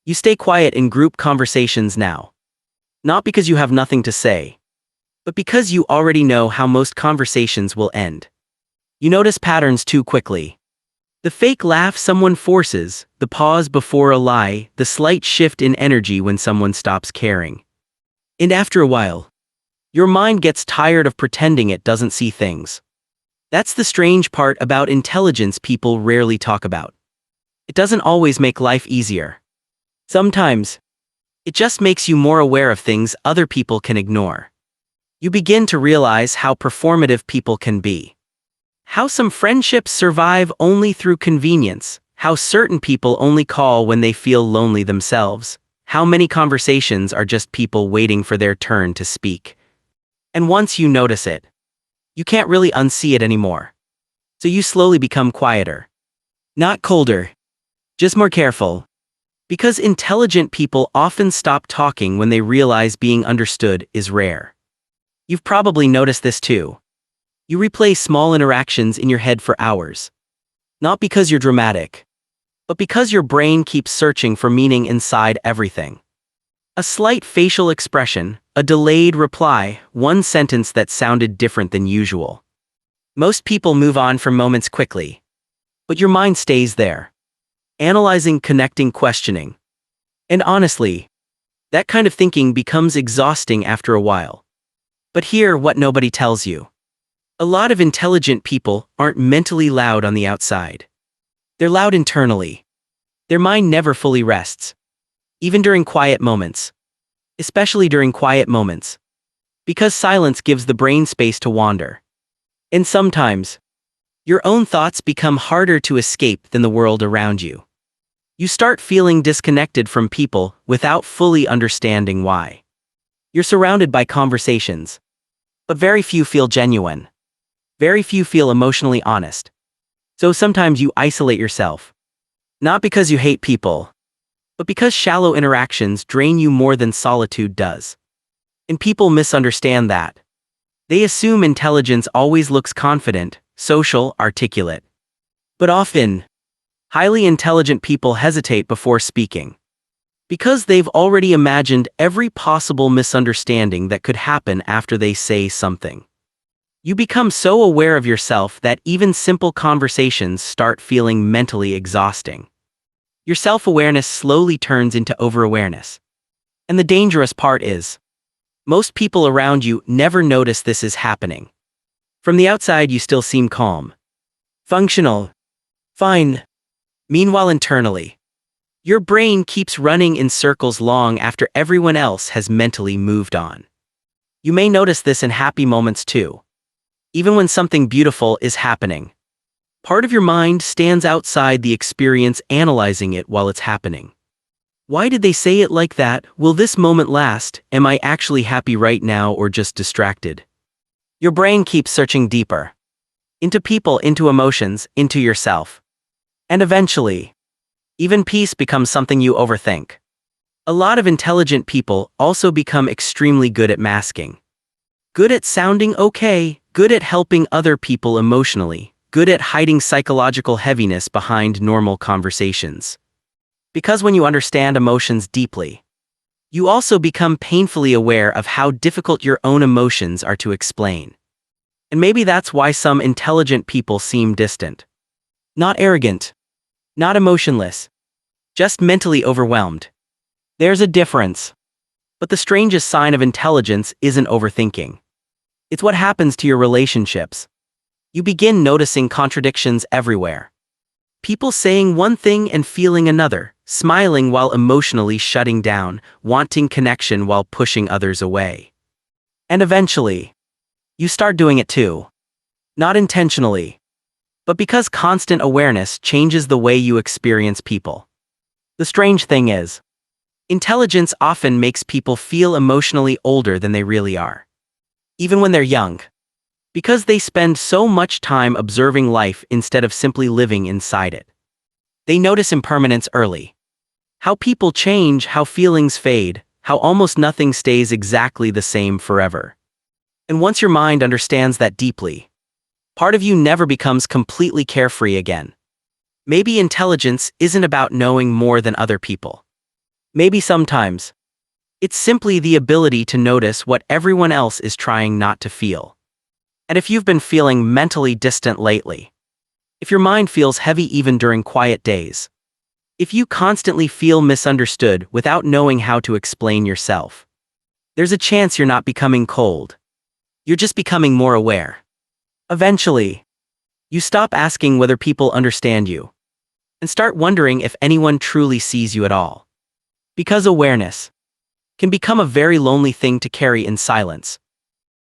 You stay quiet in group conversations now. Not because you have nothing to say, but because you already know how most conversations will end. You notice patterns too quickly. The fake laugh someone forces, the pause before a lie, the slight shift in energy when someone stops caring. And after a while, your mind gets tired of pretending it doesn't see things. That's the strange part about intelligence people rarely talk about. It doesn't always make life easier. Sometimes, it just makes you more aware of things other people can ignore. You begin to realize how performative people can be. How some friendships survive only through convenience, how certain people only call when they feel lonely themselves, how many conversations are just people waiting for their turn to speak. And once you notice it, you can't really unsee it anymore. So you slowly become quieter. Not colder, just more careful. Because intelligent people often stop talking when they realize being understood is rare. You've probably noticed this too. You replay small interactions in your head for hours. Not because you're dramatic, but because your brain keeps searching for meaning inside everything. A slight facial expression, a delayed reply, one sentence that sounded different than usual. Most people move on from moments quickly, but your mind stays there. Analyzing, connecting, questioning. And honestly, that kind of thinking becomes exhausting after a while. But hear what nobody tells you. A lot of intelligent people aren't mentally loud on the outside. They're loud internally. Their mind never fully rests. Even during quiet moments. Especially during quiet moments. Because silence gives the brain space to wander. And sometimes, your own thoughts become harder to escape than the world around you. You start feeling disconnected from people without fully understanding why. You're surrounded by conversations, but very few feel genuine. Very few feel emotionally honest. So sometimes you isolate yourself. Not because you hate people, but because shallow interactions drain you more than solitude does. And people misunderstand that. They assume intelligence always looks confident, social, articulate. But often, highly intelligent people hesitate before speaking. Because they've already imagined every possible misunderstanding that could happen after they say something. You become so aware of yourself that even simple conversations start feeling mentally exhausting. Your self-awareness slowly turns into over-awareness. And the dangerous part is, most people around you never notice this is happening. From the outside you still seem calm. Functional. Fine. Meanwhile internally, your brain keeps running in circles long after everyone else has mentally moved on. You may notice this in happy moments too. Even when something beautiful is happening, part of your mind stands outside the experience analyzing it while it's happening. Why did they say it like that? Will this moment last? Am I actually happy right now or just distracted? Your brain keeps searching deeper. Into people, into emotions, into yourself. And eventually, even peace becomes something you overthink. A lot of intelligent people also become extremely good at masking. Good at sounding okay, good at helping other people emotionally, good at hiding psychological heaviness behind normal conversations. Because when you understand emotions deeply, you also become painfully aware of how difficult your own emotions are to explain. And maybe that's why some intelligent people seem distant. Not arrogant, not emotionless, just mentally overwhelmed. There's a difference. But the strangest sign of intelligence isn't overthinking. It's what happens to your relationships. You begin noticing contradictions everywhere. People saying one thing and feeling another, smiling while emotionally shutting down, wanting connection while pushing others away. And eventually, you start doing it too. Not intentionally, but because constant awareness changes the way you experience people. The strange thing is, intelligence often makes people feel emotionally older than they really are. Even when they're young. Because they spend so much time observing life instead of simply living inside it. They notice impermanence early. How people change, how feelings fade, how almost nothing stays exactly the same forever. And once your mind understands that deeply, part of you never becomes completely carefree again. Maybe intelligence isn't about knowing more than other people. Maybe sometimes, it's simply the ability to notice what everyone else is trying not to feel. And if you've been feeling mentally distant lately, if your mind feels heavy even during quiet days, if you constantly feel misunderstood without knowing how to explain yourself, there's a chance you're not becoming cold. You're just becoming more aware. Eventually, you stop asking whether people understand you and start wondering if anyone truly sees you at all. Because awareness can become a very lonely thing to carry in silence.